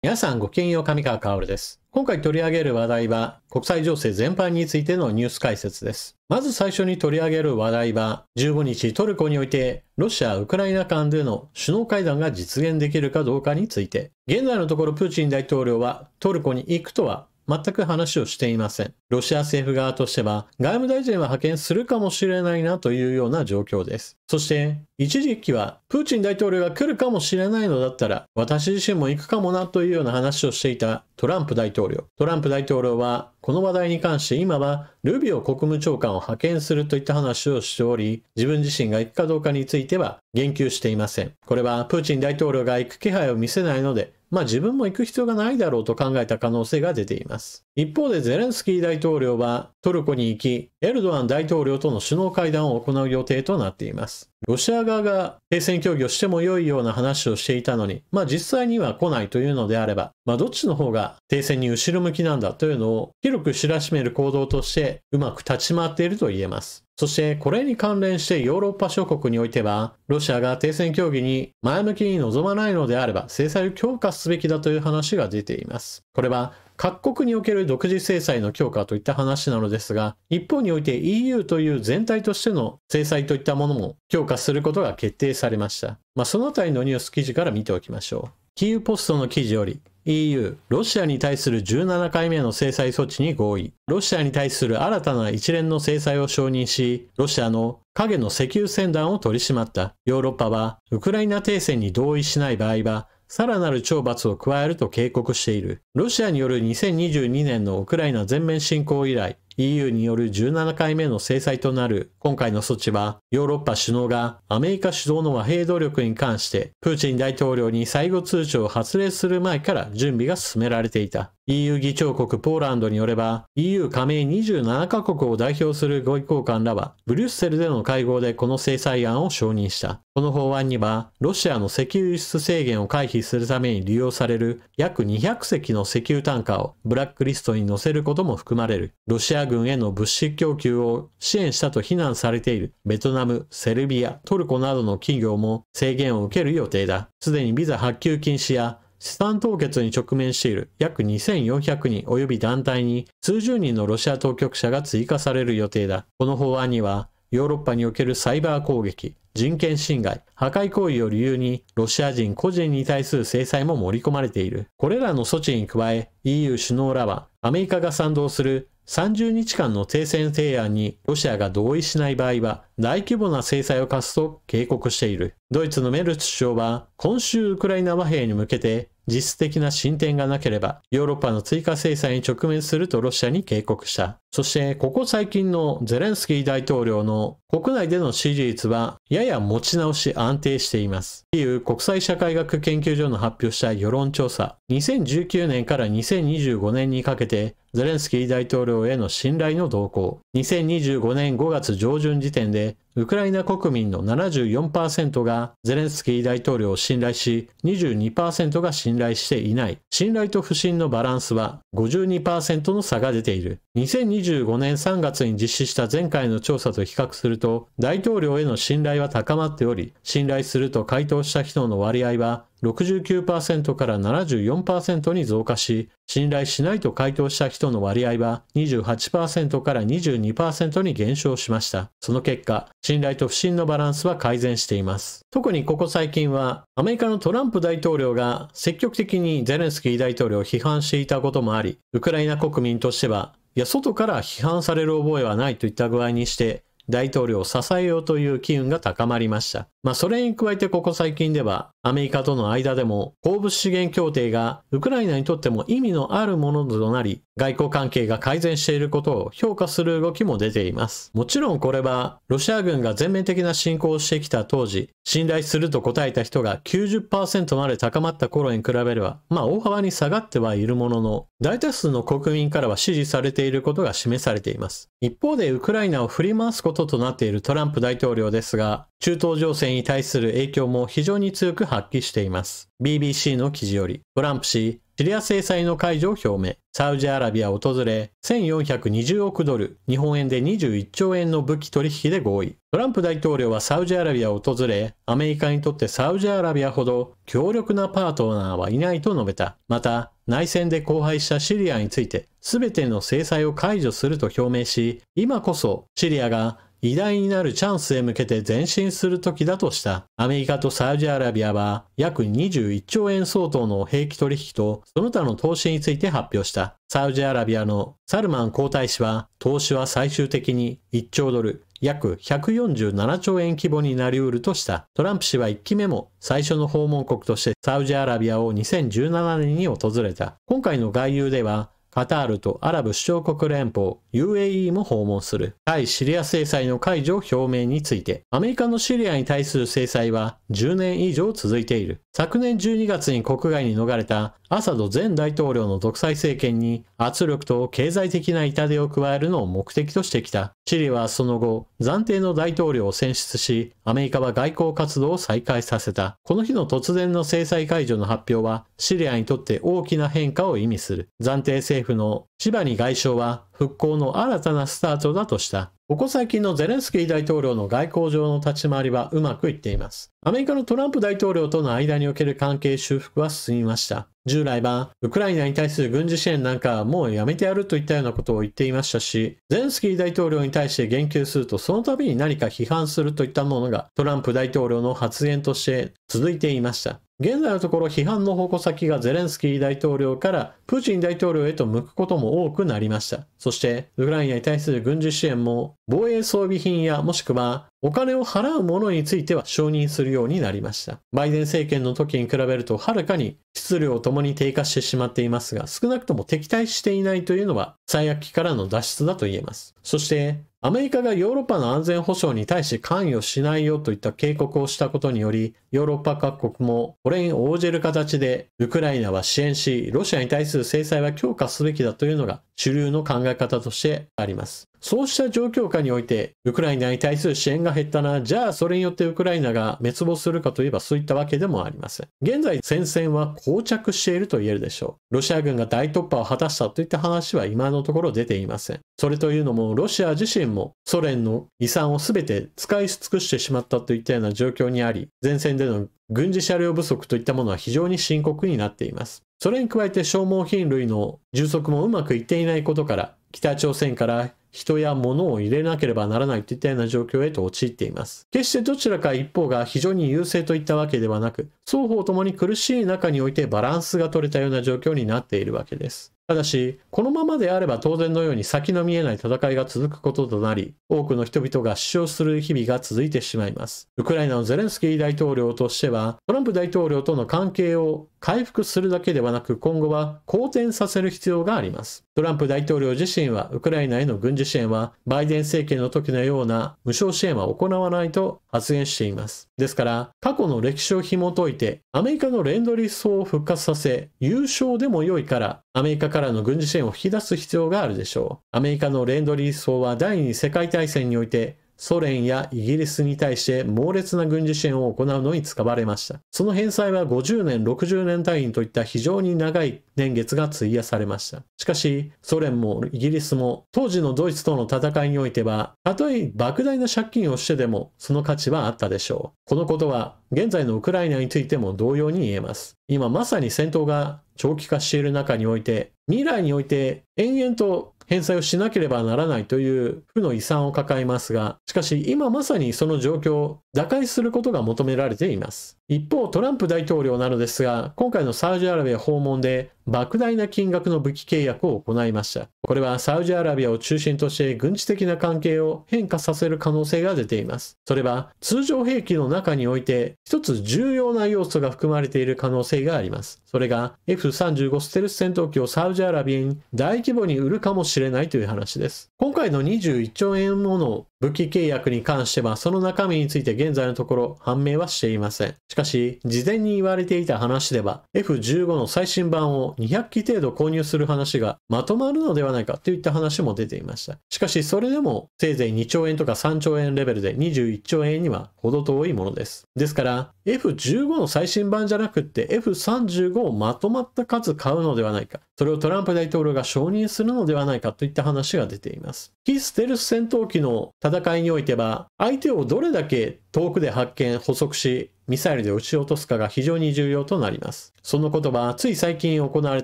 皆さんごきげんよう、上川薫です。今回取り上げる話題は、国際情勢全般についてのニュース解説です。まず最初に取り上げる話題は、15日トルコにおいて、ロシア・ウクライナ間での首脳会談が実現できるかどうかについて、現在のところプーチン大統領はトルコに行くとは全く話をしていません。ロシア政府側としては、外務大臣は派遣するかもしれないなというような状況です。そして、一時期は、プーチン大統領が来るかもしれないのだったら、私自身も行くかもなというような話をしていたトランプ大統領。トランプ大統領は、この話題に関して今は、ルビオ国務長官を派遣するといった話をしており、自分自身が行くかどうかについては言及していません。これは、プーチン大統領が行く気配を見せないので、自分も行く必要がないだろうと考えた可能性が出ています。一方でゼレンスキー大統領はトルコに行き、エルドアン大統領との首脳会談を行う予定となっています。ロシア側が停戦協議をしても良いような話をしていたのに、実際には来ないというのであれば、どっちの方が停戦に後ろ向きなんだというのを広く知らしめる行動としてうまく立ち回っていると言えます。そしてこれに関連してヨーロッパ諸国においては、ロシアが停戦協議に前向きに臨まないのであれば制裁を強化すべきだという話が出ています。これは各国における独自制裁の強化といった話なのですが、一方において EU という全体としての制裁といったものも強化することが決定されました。そのあたりのニュース記事から見ておきましょう。キーウポストの記事より、EU、ロシアに対する17回目の制裁措置に合意。ロシアに対する新たな一連の制裁を承認し、ロシアの影の石油船団を取り締まった。ヨーロッパは、ウクライナ停戦に同意しない場合は、さらなる懲罰を加えると警告している。ロシアによる2022年のウクライナ全面侵攻以来、EU による17回目の制裁となる今回の措置は、ヨーロッパ首脳がアメリカ主導の和平努力に関して、プーチン大統領に最後通知を発令する前から準備が進められていた。EU 議長国ポーランドによれば、EU 加盟27カ国を代表する外交官らは、ブリュッセルでの会合でこの制裁案を承認した。この法案には、ロシアの石油輸出制限を回避するために利用される約200隻の石油タンカーをブラックリストに載せることも含まれる。ロシア軍への物資供給を支援したと非難されているベトナム、セルビア、トルコなどの企業も制限を受ける予定だ。すでにビザ発給禁止や資産凍結に直面している約2400人及び団体に数十人のロシア当局者が追加される予定だ。この法案にはヨーロッパにおけるサイバー攻撃、人権侵害、破壊行為を理由にロシア人個人に対する制裁も盛り込まれている。これらの措置に加え EU 首脳らはアメリカが賛同する30日間の停戦提案にロシアが同意しない場合は大規模な制裁を科すと警告している。ドイツのメルツ首相は今週ウクライナ和平に向けて実質的な進展がなければヨーロッパの追加制裁に直面するとロシアに警告した。そしてここ最近のゼレンスキー大統領の国内での支持率はやや持ち直し安定しています。キーウ国際社会学研究所の発表した世論調査、2019年から2025年にかけてゼレンスキー大統領への信頼の動向。2025年5月上旬時点でウクライナ国民の 74% がゼレンスキー大統領を信頼し、22% が信頼していない。信頼と不信のバランスは 52% の差が出ている。2025年3月に実施した前回の調査と比較すると、大統領への信頼は高まっており、信頼すると回答した人の割合は69% から 74% に増加し、信頼しないと回答した人の割合は 28% から 22% に減少しました。その結果、信頼と不信のバランスは改善しています。特にここ最近は、アメリカのトランプ大統領が積極的にゼレンスキー大統領を批判していたこともあり、ウクライナ国民としては、外から批判される覚えはないといった具合にして、大統領を支えようという機運が高まりました。それに加えてここ最近では、アメリカとの間でも鉱物資源協定がウクライナにとっても意味のあるものとなり、外交関係が改善していることを評価する動きも出ています。もちろんこれは、ロシア軍が全面的な侵攻をしてきた当時、信頼すると答えた人が 90% まで高まった頃に比べれば、大幅に下がってはいるものの、大多数の国民からは支持されていることが示されています。一方でウクライナを振り回すこととなっているトランプ大統領ですが、中東情勢に対する影響も非常に強く発揮しています。BBC の記事より、トランプ氏、シリア制裁の解除を表明。サウジアラビアを訪れ、1420億ドル、日本円で21兆円の武器取引で合意。トランプ大統領はサウジアラビアを訪れ、アメリカにとってサウジアラビアほど強力なパートナーはいないと述べた。また、内戦で荒廃したシリアについて、すべての制裁を解除すると表明し、今こそシリアが偉大になるチャンスへ向けて前進する時だとした。アメリカとサウジアラビアは約21兆円相当の兵器取引とその他の投資について発表した。サウジアラビアのサルマン皇太子は投資は最終的に1兆ドル、約147兆円規模になり得るとした。トランプ氏は1期目も最初の訪問国としてサウジアラビアを2017年に訪れた。今回の外遊ではカタールとアラブ首長国連邦 UAE も訪問する。対シリア制裁の解除表明について、アメリカのシリアに対する制裁は10年以上続いている。昨年12月に国外に逃れたアサド前大統領の独裁政権に圧力と経済的な痛手を加えるのを目的としてきた。チリはその後、暫定の大統領を選出し、アメリカは外交活動を再開させた。この日の突然の制裁解除の発表は、シリアにとって大きな変化を意味する。暫定政府のシバニ外相は、復興の新たなスタートだとした。ここ最近のゼレンスキー大統領の外交上の立ち回りはうまくいっています。アメリカのトランプ大統領との間における関係修復は進みました。従来はウクライナに対する軍事支援なんかはもうやめてやるといったようなことを言っていましたし、ゼレンスキー大統領に対して言及するとその度に何か批判するといったものがトランプ大統領の発言として続いていました。現在のところ批判の矛先がゼレンスキー大統領からプーチン大統領へと向くことも多くなりました。そしてウクライナに対する軍事支援も防衛装備品やもしくはお金を払うものについては承認するようになりました。バイデン政権の時に比べるとはるかに質量ともに低下してしまっていますが、少なくとも敵対していないというのは最悪期からの脱出だと言えます。そしてアメリカがヨーロッパの安全保障に対して関与しないよといった警告をしたことにより、ヨーロッパ各国もこれに応じる形でウクライナは支援し、ロシアに対する制裁は強化すべきだというのが主流の考え方としてあります。そうした状況下において、ウクライナに対する支援が減ったな、じゃあそれによってウクライナが滅亡するかといえばそういったわけでもありません。現在戦線は膠着していると言えるでしょう。ロシア軍が大突破を果たしたといった話は今のところ出ていません。それというのもロシア自身もソ連の遺産を全て使い尽くしてしまったといったような状況にあり、前線での軍事車両不足といったものは非常に深刻になっています。それに加えて消耗品類の充足もうまくいっていないことから、北朝鮮から人や物を入れなければならないといったような状況へと陥っています。決してどちらか一方が非常に優勢といったわけではなく、双方ともに苦しい中においてバランスが取れたような状況になっているわけです。ただし、このままであれば当然のように先の見えない戦いが続くこととなり、多くの人々が死傷する日々が続いてしまいます。ウクライナのゼレンスキー大統領としては、トランプ大統領との関係を回復するだけではなく、今後は好転させる必要があります。トランプ大統領自身は、ウクライナへの軍事支援は、バイデン政権の時のような無償支援は行わないと発言しています。ですから、過去の歴史を紐解いて、アメリカのレンドリー層を復活させ、優勝でも良いから、アメリカからの軍事支援を引き出す必要があるでしょう。アメリカのレンドリー層は第二次世界大戦において、ソ連やイギリスに対して猛烈な軍事支援を行うのに使われました。その返済は50年、60年単位といった非常に長い年月が費やされました。しかし、ソ連もイギリスも当時のドイツとの戦いにおいては、たとえ莫大な借金をしてでもその価値はあったでしょう。このことは現在のウクライナについても同様に言えます。今まさに戦闘が長期化している中において、未来において延々と返済をしなければならないという負の遺産を抱えますが、しかし今まさにその状況を打開することが求められています。一方、トランプ大統領なのですが、今回のサウジアラビア訪問で莫大な金額の武器契約を行いました。これはサウジアラビアを中心として軍事的な関係を変化させる可能性が出ています。それは通常兵器の中において一つ重要な要素が含まれている可能性があります。それが F-35 ステルス戦闘機をサウジアラビアに大規模に売るかもしれないという話です。今回の21兆円もの武器契約に関してはその中身について現在のところ判明はしていません。しかかし、事前に言われていた話では、F15 の最新版を200機程度購入する話がまとまるのではないかといった話も出ていました。しかし、それでもせいぜい2兆円とか3兆円レベルで21兆円には程遠いものです。ですから、F15 の最新版じゃなくって F35 をまとまった数買うのではないか。それをトランプ大統領が承認するのではないかといった話が出ています。非ステルス戦闘機の戦いにおいては、相手をどれだけ遠くで発見、捕捉し、ミサイルで撃ち落とすかが非常に重要となります。そのことは、つい最近行われ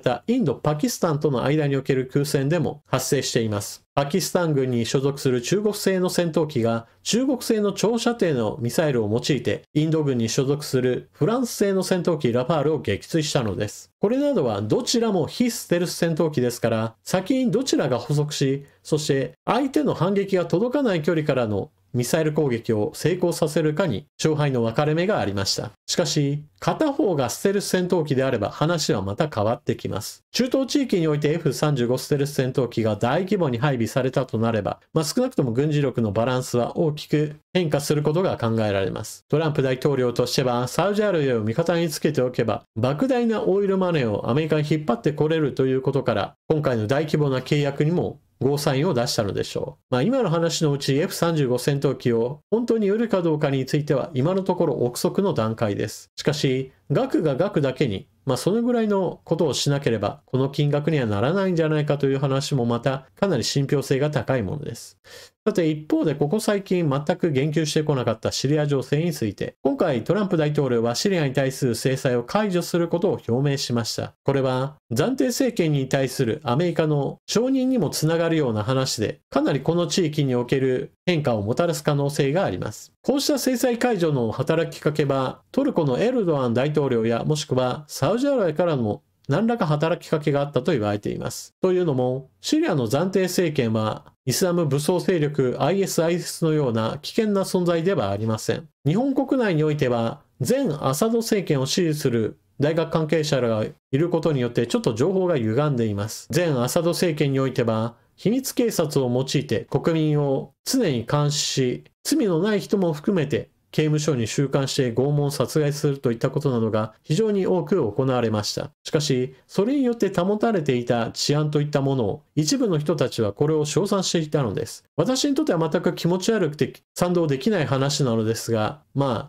たインド・パキスタンとの間における空戦でも発生しています。パキスタン軍に所属する中国製の戦闘機が中国製の長射程のミサイルを用いてインド軍に所属するフランス製の戦闘機ラファールを撃墜したのです。これなどはどちらも非ステルス戦闘機ですから、先にどちらが捕捉し、そして相手の反撃が届かない距離からのミサイル攻撃を成功させるかに勝敗の分かれ目がありました。しかし、片方がステルス戦闘機であれば話はまた変わってきます。中東地域において F35 ステルス戦闘機が大規模に配備されたとなれば、少なくとも軍事力のバランスは大きく変化することが考えられます。トランプ大統領としては、サウジアラビアを味方につけておけば、莫大なオイルマネーをアメリカに引っ張ってこれるということから、今回の大規模な契約にもゴーサインを出したのでしょう。今の話のうち F35 戦闘機を本当に売るかどうかについては今のところ憶測の段階です。しかし、額が額だけに、そのぐらいのことをしなければこの金額にはならないんじゃないかという話もまたかなり信憑性が高いものです。さて一方でここ最近全く言及してこなかったシリア情勢について、今回トランプ大統領はシリアに対する制裁を解除することを表明しました。これは暫定政権に対するアメリカの承認にもつながるような話で、かなりこの地域における変化をもたらす可能性があります。こうした制裁解除の働きかけは、トルコのエルドアン大統領やもしくはサウジアラビアからも何らか働きかけがあったと言われています。というのも、シリアの暫定政権はイスラム武装勢力 ISIS のような危険な存在ではありません。日本国内においては、前アサド政権を支持する大学関係者らがいることによってちょっと情報が歪んでいます。前アサド政権においては、秘密警察を用いて国民を常に監視し、罪のない人も含めて刑務所に収監して拷問殺害するといったことなどが非常に多く行われました。しかし、それによって保たれていた治安といったものを一部の人たちはこれを称賛していたのです。私にとっては全く気持ち悪くて賛同できない話なのですが、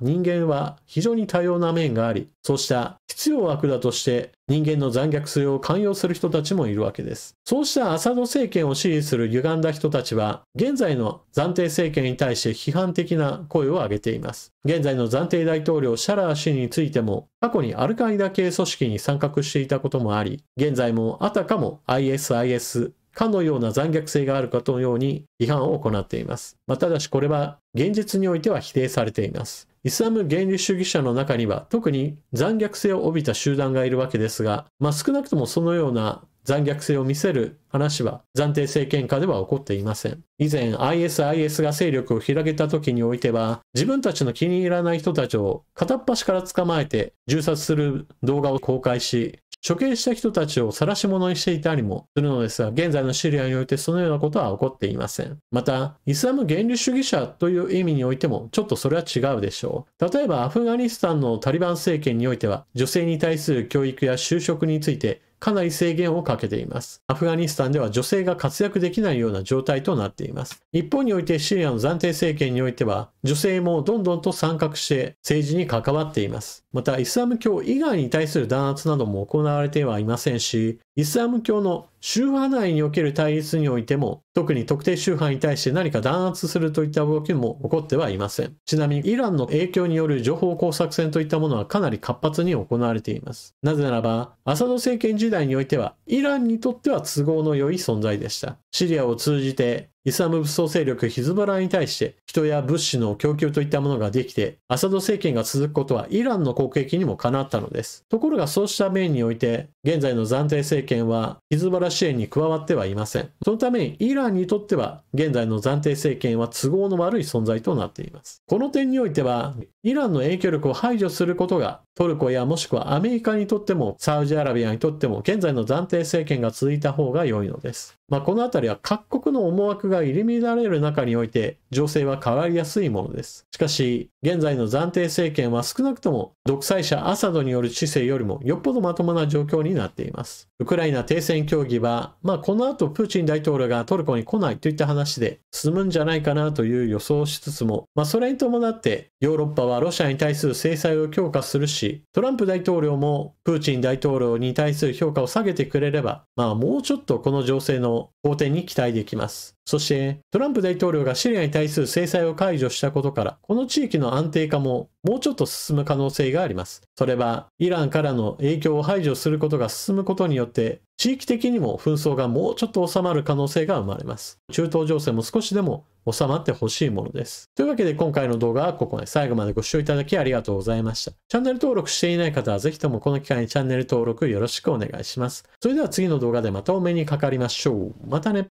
人間は非常に多様な面があり、そうした必要悪だとして人間の残虐性を寛容する人たちもいるわけです。そうしたアサド政権を支持する歪んだ人たちは、現在の暫定政権に対して批判的な声を上げています。現在の暫定大統領シャラー氏についても、過去にアルカイダ系組織に参画していたこともあり、現在もあたかも ISIS、かのような残虐性があるかのように批判を行っています。ただしこれは現実においては否定されています。イスラム原理主義者の中には特に残虐性を帯びた集団がいるわけですが、少なくともそのような残虐性を見せる話は暫定政権下では起こっていません。以前 ISIS が勢力を広げた時においては、自分たちの気に入らない人たちを片っ端から捕まえて銃殺する動画を公開し、処刑した人たちを晒し者にしていたりもするのですが、現在のシリアにおいてそのようなことは起こっていません。また、イスラム原理主義者という意味においてもちょっとそれは違うでしょう。例えばアフガニスタンのタリバン政権においては、女性に対する教育や就職についてかなり制限をかけています。アフガニスタンでは女性が活躍できないような状態となっています。一方においてシリアの暫定政権においては、女性もどんどんと参画して政治に関わっています。また、イスラム教以外に対する弾圧なども行われてはいませんし、イスラム教の宗派内における対立においても、特に特定宗派に対して何か弾圧するといった動きも起こってはいません。ちなみにイランの影響による情報工作戦といったものはかなり活発に行われています。なぜならば、アサド政権時代においては、イランにとっては都合の良い存在でした。シリアを通じて、イスラム武装勢力ヒズボラに対して人や物資の供給といったものができて、アサド政権が続くことはイランの国益にもかなったのです。ところがそうした面において、現在の暫定政権はヒズボラ支援に加わってはいません。そのためにイランにとっては現在の暫定政権は都合の悪い存在となっています。この点においては、イランの影響力を排除することがトルコやもしくはアメリカにとってもサウジアラビアにとっても現在の暫定政権が続いた方が良いのです。このあたりは各国の思惑がが入り乱れる中において、情勢は変わりやすいものです。しかし、現在の暫定政権は少なくとも独裁者アサドによる治世よりもよっぽどまともな状況になっています。ウクライナ停戦協議は、この後プーチン大統領がトルコに来ないといった話で進むんじゃないかなという予想をしつつも、それに伴ってヨーロッパはロシアに対する制裁を強化するし、トランプ大統領もプーチン大統領に対する評価を下げてくれれば、もうちょっとこの情勢の好転に期待できます。そして、トランプ大統領がシリアに対する制裁を解除したことから、この地域の安定化ももうちょっと進む可能性があります。それは、イランからの影響を排除することが進むことによって、地域的にも紛争がもうちょっと収まる可能性が生まれます。中東情勢も少しでも収まってほしいものです。というわけで今回の動画はここまで。最後までご視聴いただきありがとうございました。チャンネル登録していない方はぜひともこの機会にチャンネル登録よろしくお願いします。それでは次の動画でまたお目にかかりましょう。またね。